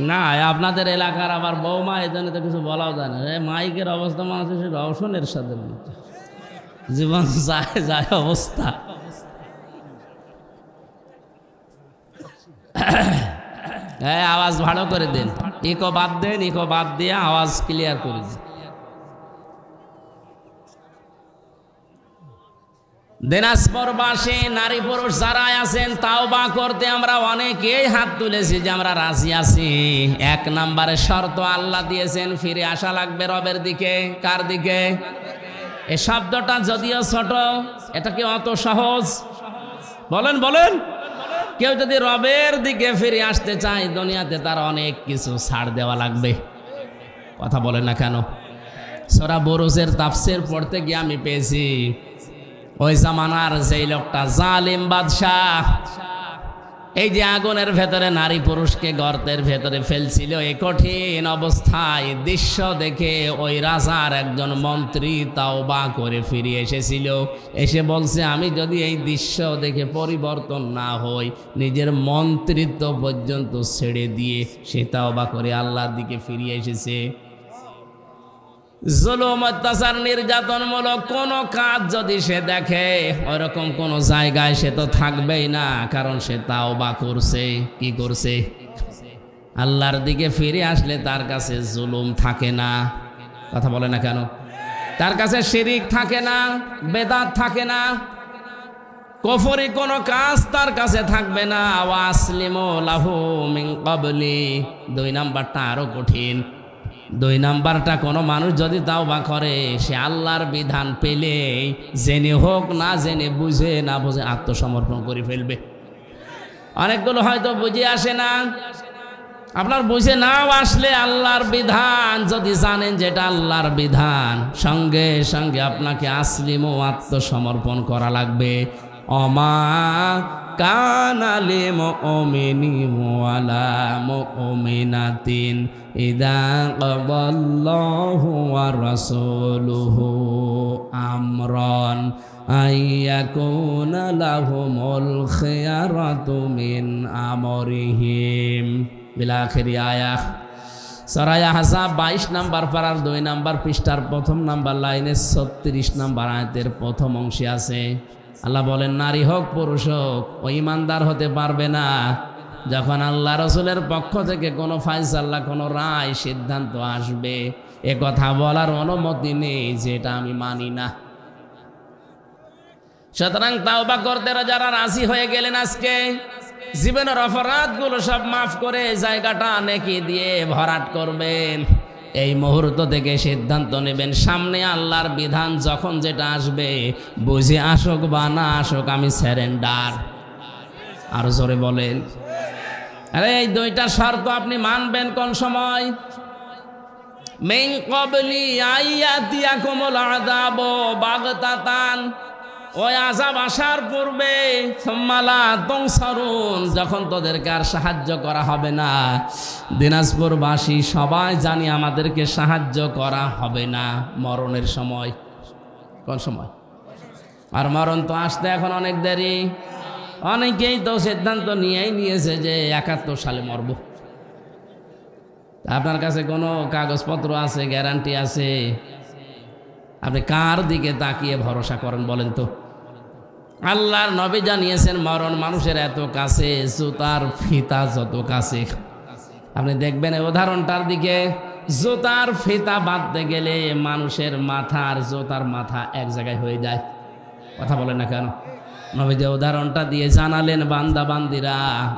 না। আপনাদের এলাকার আবার বৌমা, এই জন্য তো কিছু বলাও যায় না। মাইকের অবস্থা মানুষের রওশনের সাথে জীবন যায় যায় অবস্থা। হ্যাঁ, আওয়াজ ভালো করে দেন, ইকো বাদ দেন, ইকো বাদ দিয়ে আওয়াজ ক্লিয়ার করে দিন। দিনাজপুরবাসী নারী পুরুষ যারা আছেন তাওবা করতে আমরা অনেকেই হাত তুলেছি যে আমরা রাজি আছি। 1 নম্বরে শর্ত আল্লাহ দিয়েছেন, ফিরে আসা লাগবে রবের দিকে। কার দিকে? এই শব্দটা যদিও ছোট, এটা কি অত সহজ? বলেন বলেন। কেউ যদি রবের দিকে ফিরে আসতে চায় দুনিয়াতে তার অনেক কিছু ছাড় দেওয়া লাগবে। কথা বলেন না কেন? সূরা বুরুজের তাফসীর পড়তে গিয়ে আমি পেয়েছি ওই জামানার যেই লোকটা জালিম বাদশাহ, এই যে আগুনের ভেতরে নারী পুরুষকে গর্তের ভেতরে ফেলছিল, এই কঠিন অবস্থায় দৃশ্য দেখে ওই রাজার একজন মন্ত্রী তাওবা করে ফিরে এসেছিল। এসে বলছে, আমি যদি এই দৃশ্য দেখে পরিবর্তন না হই, নিজের মন্ত্রিত্ব পর্যন্ত ছেড়ে দিয়ে সে তাওবা করে আল্লাহর দিকে ফিরে এসেছে। জুলুম, অত্যাচার, নির্যাতনমূলক কোনো কাজ যদি সে দেখে, ওরকম কোনো জায়গায় সে তো থাকবেই না, কারণ সে তাওবা করছে। কি করছে? আল্লাহর দিকে ফিরে আসলে তার কাছে জুলুম থাকে না। কথা বলে না কেন? তার কাছে শিরিক থাকে না, বেদাত থাকে না, কুফরি কোনো কাজ তার কাছে থাকবে না। ওয়াসলিমু লাহু মিন ক্বাবলি। 2 নাম্বারটা আরো কঠিন। 2 নাম্বারটা কোনো মানুষ যদি তাওবা করে, সে আল্লাহর বিধান পেলে জেনে হোক না জেনে, বুঝে না বুঝে আত্মসমর্পণ করে ফেলবে। অনেকগুলো হয়তো বুঝে আসে না। আপনার বুঝে নাও আসলে আল্লাহর বিধান যদি জানেন যেটা আল্লাহর বিধান, সঙ্গে সঙ্গে আপনাকে আসলিমও আত্মসমর্পণ করা লাগবে। অমা কানা লিল মুমিনিন ওয়ালা মুমিনাতিন ইযা ক্বাদাল্লাহু ওয়া রাসূলুহু আমরান আইয়াকুনা লাহুমুল খিয়ারাতু মিন আমরিহিম। বিল আখিরি আয়াত। সূরা আহজাব 22 নম্বর পারার 2 নম্বর পৃষ্ঠার প্রথম নম্বর লাইনে 36 নম্বর আয়াতের প্রথম অংশে আছে। আল্লাহ বলেন, নারী হোক পুরুষ হোক ও ইমানদার হতে পারবে না যখন আল্লাহ রসুলের পক্ষ থেকে কোনো ফায়সালা, কোনো রায়, সিদ্ধান্ত আসবে, এ কথা বলার অনুমতি নেই যেটা আমি মানি না। সুতরাং তাওবা করতে যারা রাজি হয়ে গেলেন, আজকে জীবনের অপরাধগুলো সব মাফ করে জায়গাটা নেকি দিয়ে ভরাট করবেন। এই মুহূর্ত থেকে সিদ্ধান্ত নেবেন, সামনে আল্লাহর বিধান যখন যেটা আসবে, বুঝে আসুক বা না আসুক, আমি স্যারেন্ডার। আরো জোরে বলেন। আরে এই দুইটা শর্ত আপনি মানবেন কোন সময়? মিন ক্বাবলি আইয়াতিয়াকুমুল আযাবু বাগতাতান, ওই আযাব আসার পূর্বে, সুম্মা লা তুনসারুন, যখন তোদেরকে আর সাহায্য করা হবে না। দিনাজপুরবাসী সবাই জানি আমাদেরকে সাহায্য করা হবে না মরণের সময়। কোন সময়? আর মরণ তো আসতে এখন অনেক দেরি। অনেকেই তো সিদ্ধান্ত নিয়েই নিয়েছে যে 71 সালে মরব। আপনার কাছে কোনো কাগজপত্র আছে, গ্যারান্টি আছে? আপনি কার দিকে তাকিয়ে ভরসা করেন বলেন তো? আল্লাহর নবী জানিয়েছেন মরণ মানুষের এত কাছে, জুতার ফিতা যত কাছে। আপনি দেখবেন এই উদাহরণটার দিকে, জুতার ফিতা বাঁধতে গেলে মানুষের মাথা আর জুতার মাথা এক জায়গায় হয়ে যায়। কথা বলেন না কেন? নবী যে উদাহরণটা দিয়ে জানালেন, বান্দা বান্দিরা,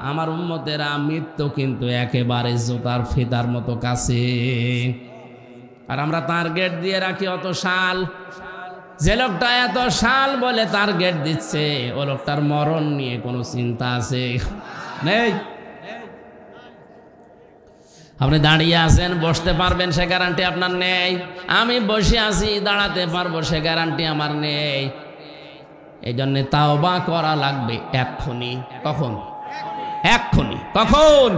আমার উম্মতেরা, মৃত্যু কিন্তু একেবারে জুতার ফিতার মতো কাছে। আর আমরা টার্গেট দিয়ে রাখি অত সাল। যে লোকটা এত সাল বলে টার্গেট দিচ্ছে, ও লোকটার মরণ নিয়ে কোনো চিন্তা আছে? নেই। আপনি দাঁড়িয়ে আছেন, বসতে পারবেন সে গ্যারান্টি আপনার নেই। আমি বসে আছি, দাঁড়াতে পারবো সে গ্যারান্টি আমার নেই। এই জন্য তাওবা করা লাগবে এক্ষুনি। কখন? এক্ষুনি। কখন?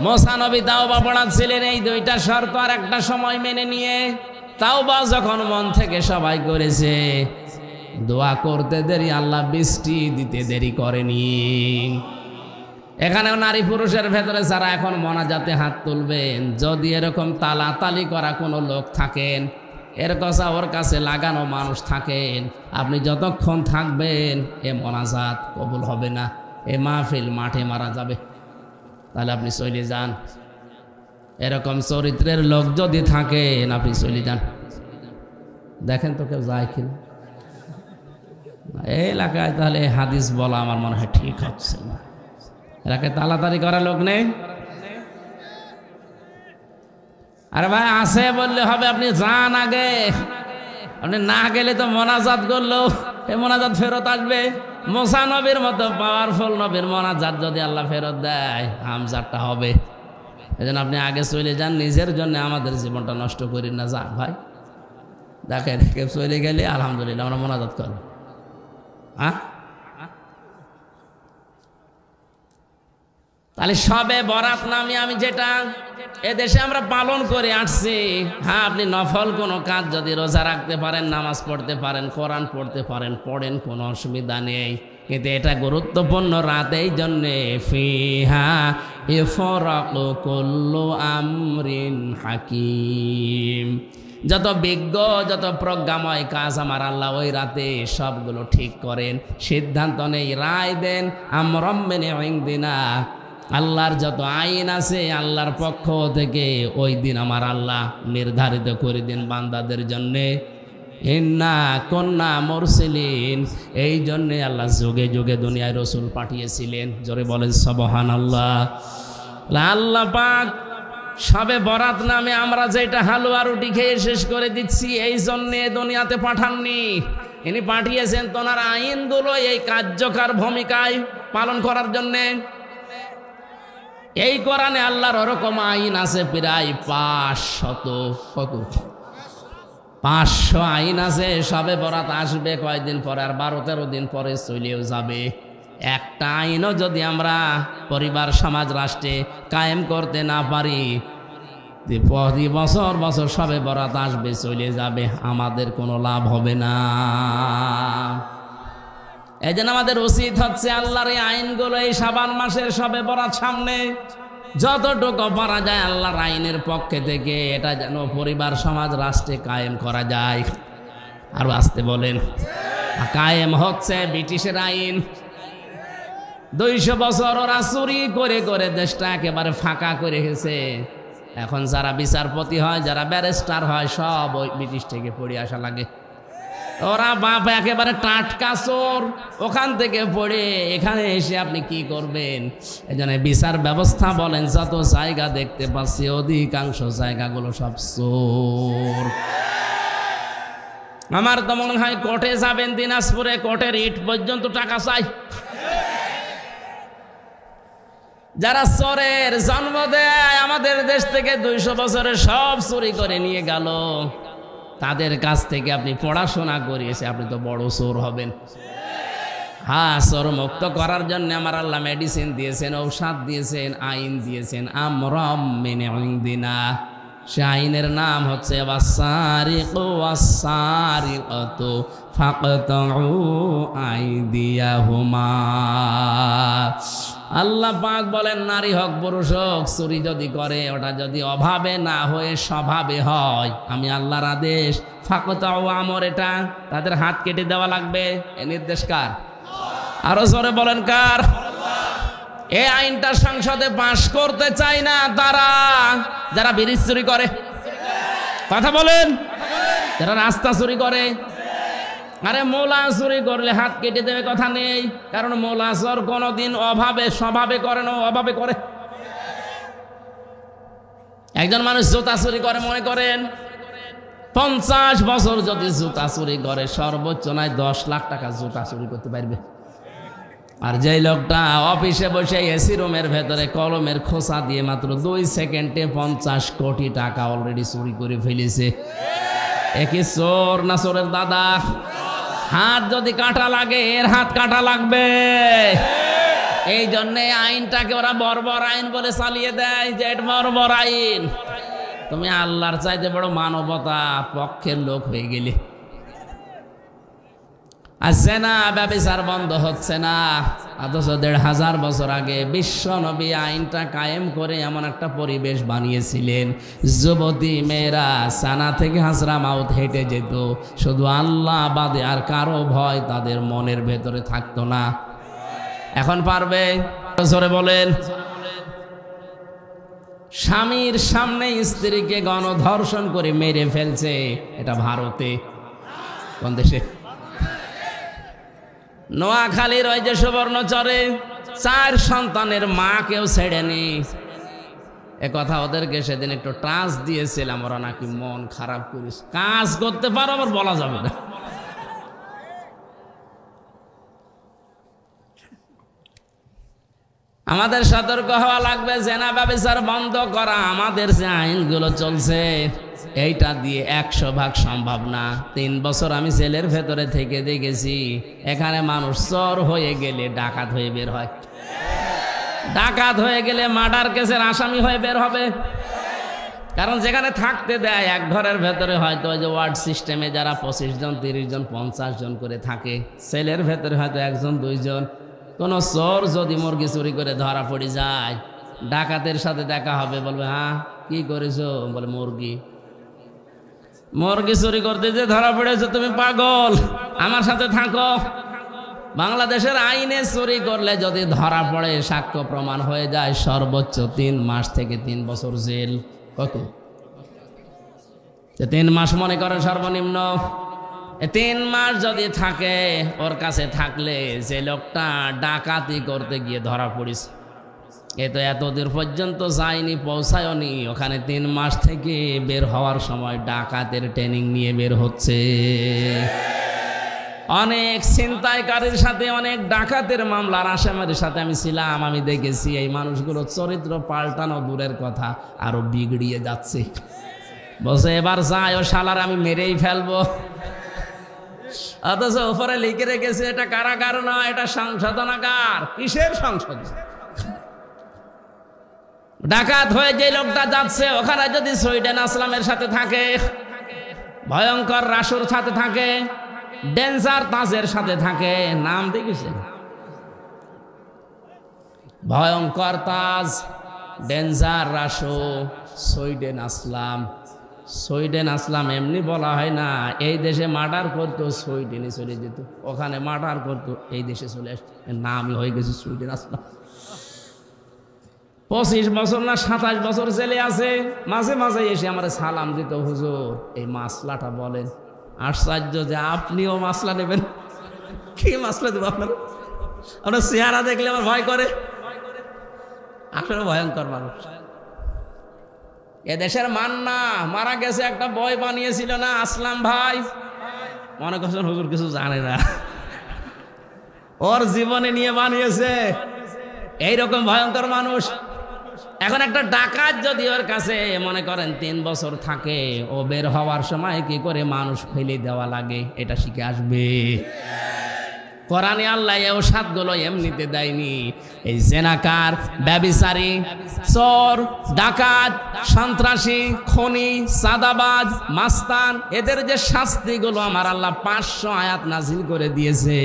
মুসা নবী তাওবা পড়াচ্ছিলেন এই দুইটা শর্ত আর একটা সময় মেনে নিয়ে। তাওবা যখন মন থেকে সবাই করেছে, দোয়া করতে দেরি, আল্লাহ বৃষ্টি দিতে দেরি করেনি। এখানেও নারী পুরুষের ভেতরে যারা এখন মোনাজাতে হাত তুলবেন, যদি এরকম তালাতালি করা কোনো লোক থাকেন, এর কথা ওর কাছে লাগানো মানুষ থাকেন, আপনি যতক্ষণ থাকবেন এ মোনাজাত কবুল হবে না, এ মাহফিল মাঠে মারা যাবে। তাহলে আপনি চলে যান। এরকম চরিত্রের লোক যদি থাকেন, আপনি চলে যান। দেখেন তো কেউ যায় কিনা এই এলাকায়। তাহলে হাদিস বলা আমার মনে হয় ঠিক হচ্ছে না। এলাকায় তাড়াতাড়ি করা লোক নেই। আরে ভাই আছে বললে হবে, আপনি যান আগে। আপনি না গেলে তো মোনাজাত করলো, এই মোনাজাত ফেরত আসবে। মুসা নবীর মতো পাওয়ারফুল নবীর মোনাজাত যদি আল্লাহ ফেরত দেয়, হামজাতটা হবে। এই জন্য আপনি আগে চলে যান, নিজের জন্য আমাদের জীবনটা নষ্ট করি না। যান ভাই, দেখেন কেউ চলে গেলে আলহামদুলিল্লাহ আমরা মোনাজাত করব। হ্যাঁ, তাহলে সবে বরাত নামে আমি যেটা এদেশে আমরা পালন করে আসছি। হ্যাঁ, আপনি নফল কোনো কাজ যদি রোজা রাখতে পারেন, নামাজ পড়তে পারেন, কোরআন পড়তে পারেন, পড়েন, কোনো অসুবিধা নেই। কিন্তু এটা গুরুত্বপূর্ণ রাত, এই জন্যে ফিহা ইফরাকু কুল্লু আমরিন হাকিম। যত বিজ্ঞ, যত প্রজ্ঞাময় কাজ আমার আল্লাহ ওই রাতে সবগুলো ঠিক করেন, সিদ্ধান্ত নেই, রায় দেন। আমরাম মিন ইনদিনা, আল্লাহর যত আইন আছে আল্লাহর পক্ষ থেকে ওই দিন আমার আল্লাহ নির্ধারিত করে দিন বান্দাদের জন্যে। ইন্না কুন্না মুরসিলিন, এই জন্যে আল্লাহ যুগে যুগে দুনিয়ায় রসুল পাঠিয়েছিলেন। জোরে বলেন সুবহানাল্লাহ। আল্লাহ পাক সবে বরাত নামে আমরা যেটা হালুয়া রুটি খেয়ে শেষ করে দিচ্ছি, এই জন্যে দুনিয়াতে পাঠাননি। ইনি পাঠিয়েছেন তোনার আইনগুলো এই কার্যকর ভূমিকায় পালন করার জন্যে। এই কোরআনে আল্লাহর ওরকম আইন আছে প্রায় 500 আইন আছে। সবে বরাত আসবে কয়েকদিন পরে, আর 12-13 দিন পরে চলেও যাবে। একটা আইনও যদি আমরা পরিবার, সমাজ, রাষ্ট্রে কায়েম করতে না পারি, প্রতি বছর বছর সবে বরাত আসবে, চলে যাবে, আমাদের কোনো লাভ হবে না। এই জন্য আমাদের উচিত হচ্ছে আল্লাহর এই আইনগুলো এই শাবান মাসের সবে বরাত সামনে যতটুকু পারা যায় আল্লাহর আইনের পক্ষে থেকে এটা যেন পরিবার সমাজ রাষ্ট্রে কায়েম করা যায়। আর আসতে বলেন, কায়েম হচ্ছে ব্রিটিশের আইন। 200 বছর ওরা চুরি করে করে দেশটা একেবারে ফাঁকা করে গেছে। এখন যারা বিচারপতি হয়, যারা ব্যারিস্টার হয়, সব ওই ব্রিটিশ থেকে পড়ে আসা লাগে। ওরা বাপ একেবারে টাটকা চোর, ওখান থেকে পড়ে এখানে এসে আপনি কি করবেন? এজন্য বিচার ব্যবস্থা বলেন, যত জায়গা দেখতে পাচ্ছি অধিকাংশ জায়গাগুলো সব চোর। আমার তো মনে হয় কোর্টে যাবেন দিনাজপুরে, কোর্টের ইট পর্যন্ত টাকা চাই। যারা চোরের জন্ম দেয় আমাদের দেশ থেকে 200 বছরে সব চুরি করে নিয়ে গেল, তাদের কাছ থেকে আপনি পড়াশোনা করিয়েছে, আপনি তো বড় চোর হবেন। হ্যাঁ, চোর মুক্ত করার জন্য আমার আল্লাহ মেডিসিন দিয়েছেন, ঔষধ দিয়েছেন, আইন দিয়েছেন। আমরাম মিন ইনদিনা, সে আইনের নাম হচ্ছে ওয়াসারিকু ওয়াসারিকাতু ফাকতাউ আইদিয়াহুমা। আল্লাহ পাক বলেন, নারী হোক পুরুষ হোক, চুরি যদি করে ওটা যদি অভাবে না হয়ে স্বভাবে হয়, আমি আল্লাহর আদেশ ফাকতাউ, আমর এটা, তাদের হাত কেটে দেওয়া লাগবে। এ নির্দেশ কার? আরো জোরে বলেন কার? এই আইনটা সংসদে পাশ করতে চায় না তারা, যারা বিড়ি চুরি করে। কথা বলেন, যারা রাস্তা চুরি করে। আরে মোলা চুরি করলে হাত কেটে দেবে, কথা নেই, কারণ মোলা চোর কোনোদিন অভাবে স্বভাবে করে না, অভাবে করে। একজন মানুষ জুতা চুরি করে, মনে করেন 50 বছর যদি জুতা চুরি করে, সর্বোচ্চ নয় 10 লাখ টাকা জুতা চুরি করতে পারবে। আর যেই লোকটা অফিসে বসে এসি রুমের ভেতরে কলমের খোসা দিয়ে মাত্র 2 সেকেন্ডে 50 কোটি টাকা অলরেডি চুরি করে ফেলেছে, একই চোর না চোরের দাদা? হাত যদি কাটা লাগে, এর হাত কাটা লাগবে। এই জন্য আইনটাকে ওরা বর্বর আইন বলে চালিয়ে দেয়, যে এটা বর্বর আইন। তুমি আল্লাহর চাইতে বড় মানবতা পক্ষের লোক হয়ে গেলে। আসছে না, ব্যভিচার বন্ধ হচ্ছে না। অথচ 1500 বছর আগে বিশ্ব নবী আইনটা কায়েম করে এমন একটা পরিবেশ বানিয়েছিলেন, যুবতী মেয়েরা সানা থেকে হাজরা মাউত হেঁটে যেত, শুধু আল্লাহ বাদে আর কারো ভয় তাদের মনের ভেতরে থাকতো না। এখন পারবে? জোরে বলেন। স্বামীর সামনে স্ত্রীকে গণধর্ষণ করে মেরে ফেলছে, এটা ভারতে। কোন দেশে? নোয়াখালীর ওই যে সুবর্ণচরে 4 সন্তানের মা কেউ ছেড়েনি। এ কথা ওদেরকে সেদিন একটু টাচ দিয়েছিলাম, ওরা নাকি মন খারাপ করিস। কাজ করতে পারো, আবার বলা যাবে না। আমাদের সতর্ক হওয়া লাগবে, জেনা ব্যভিচার বন্ধ করা। আমাদের যে আইনগুলো চলছে এইটা দিয়ে 100% সম্ভব না। 3 বছর আমি জেলের ভেতরে থেকে দেখেছি, এখানে মানুষ চোর হয়ে গেলে ডাকাত হয়ে বের হয়, ডাকাত হয়ে গেলে মার্ডার কেসের আসামি হয়ে বের হবে। কারণ যেখানে থাকতে দেয়, এক ঘরের ভেতরে হয়তো ওই যে ওয়ার্ড সিস্টেমে যারা 25 জন 30 জন 50 জন করে থাকে, সেলের ভেতরে হয়তো 1 জন 2 জন। কোনো চোর যদি মুরগি চুরি করে ধরা পড়ে যায়, ডাকাতের সাথে দেখা হবে, বলবে হ্যাঁ কি করেছো? বলে মুরগি চুরি করতে যে ধরা পড়েছো, তুমি পাগল, আমার সাথে থাকো। বাংলাদেশের আইনে চুরি করলে যদি ধরা পড়ে, সাক্ষ্য প্রমাণ হয়ে যায়, সর্বোচ্চ 3 মাস থেকে 3 বছর জেল। কত? 3 মাস মনে করেন সর্বনিম্ন। 3 মাস যদি থাকে ওর কাছে থাকলে, যে লোকটা ডাকাতি করতে গিয়ে ধরা পড়েছে, এ তো এতদূর পর্যন্ত যায়নি, পৌঁছায়নি, ওখানে 3 মাস থেকে বের হওয়ার সময় ডাকাতের ট্রেনিং নিয়ে বের হচ্ছে। অনেক ছিনতাইকারীর সাথে, অনেক ডাকাতের মামলার আসামির সাথে আমি ছিলাম, আমি দেখেছি এই মানুষগুলোর চরিত্র পাল্টানো দূরের কথা, আরো বিগড়িয়ে যাচ্ছে। বলছে এবার যায় ও শালার আমি মেরেই ফেলবো, অথচ উপরে লিখে রেখেছে এটা কারাগার নয়, এটা সংশোধনাগার। কিসের সংশোধন? ডাকাত হয়ে যে লোকটা যাচ্ছে, ওখানে যদি সুইডেন আসলামের সাথে থাকে, ভয়ঙ্কর রাসুর সাথে থাকে, ডেঞ্জার তাজের সাথে থাকে, নাম দেখেছেন? ভয়ঙ্কর তাজ, ডেঞ্জার রাশো সুইডেন আসলাম। সুইডেন আসলাম এমনি বলা হয় না, এই দেশে মার্ডার করতো সুইডেনে চলে যেত, ওখানে মার্ডার করতো এই দেশে চলে আসতো, নামই হয়ে গেছে সুইডেন আসলাম। 25 বছর না 27 বছর জেলে আছে, মাঝে মাঝে এসে আমার সালাম দিত, হুজুর এই মাসলাটা বলেন। আশ্চর্য যে আপনিও মাসলা নেবেন। কি মাসলা দেবো আপনারা? আপনার চেহারা দেখলে আমার ভয় করে, আসলে ভয়ঙ্কর মানুষ। এদেশের মান্না মারা গেছে, একটা বই বানিয়েছিল না আসলাম ভাই, মনে করছেন হুজুর কিছু জানে না, ওর জীবনে নিয়ে বানিয়েছে। এইরকম ভয়ঙ্কর মানুষ। এখন একটা ডাকাত যদি ওর কাছে মনে করেন 3 বছর থাকে, ও বের হওয়ার সময় কি করে মানুষ ফেলে দেওয়া লাগে এটা শিখে আসবে। কোরআনে আল্লাহ এই সাতগুলো এমনিতে দেয়নি। এই জেনাকার, ব্যভিচারী, চোর, ডাকাত, সন্ত্রাসী, খনি, সাদাবাজ, মাস্তান, এদের যে শাস্তিগুলো আমার আল্লাহ 500 আয়াত নাজিল করে দিয়েছে।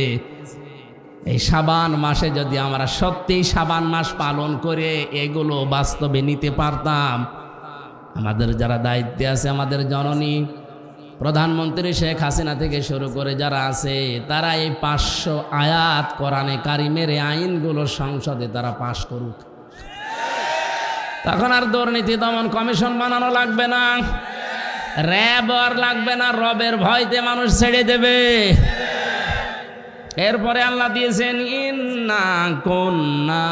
এই শাবান মাসে যদি আমরা সত্যি শাবান মাস পালন করে এগুলো বাস্তবে নিতে পারতাম, আমাদের যারা দায়িত্বে আছে, আমাদের জননী প্রধানমন্ত্রী শেখ হাসিনা থেকে শুরু করে যারা আছে, তারা এই 500 আয়াত কোরআনে কারিমের আইনগুলো সংসদে তারা পাশ করুক। তখন আর দুর্নীতি দমন কমিশন বানানো লাগবে না, র্যাব আর লাগবে না, রবের ভয়তে মানুষ ছেড়ে দেবে। এরপরে আল্লাহ দিয়েছেন ইন্না কুন্না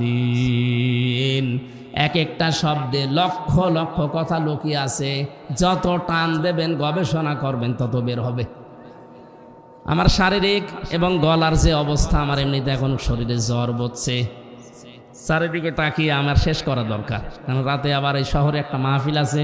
মুরসিলিন। এক একটা শব্দে লক্ষ লক্ষ কথা লুকিয়ে আছে, যত টান দেবেন গবেষণা করবেন তত বের হবে। আমার শারীরিক এবং গলার যে অবস্থা, আমার এমনিতে এখন শরীরে জ্বর বসছে, চারিদিকে তাকিয়ে আমার শেষ করা দরকার, কারণ রাতে আবার এই শহরে একটা মাহফিল আছে।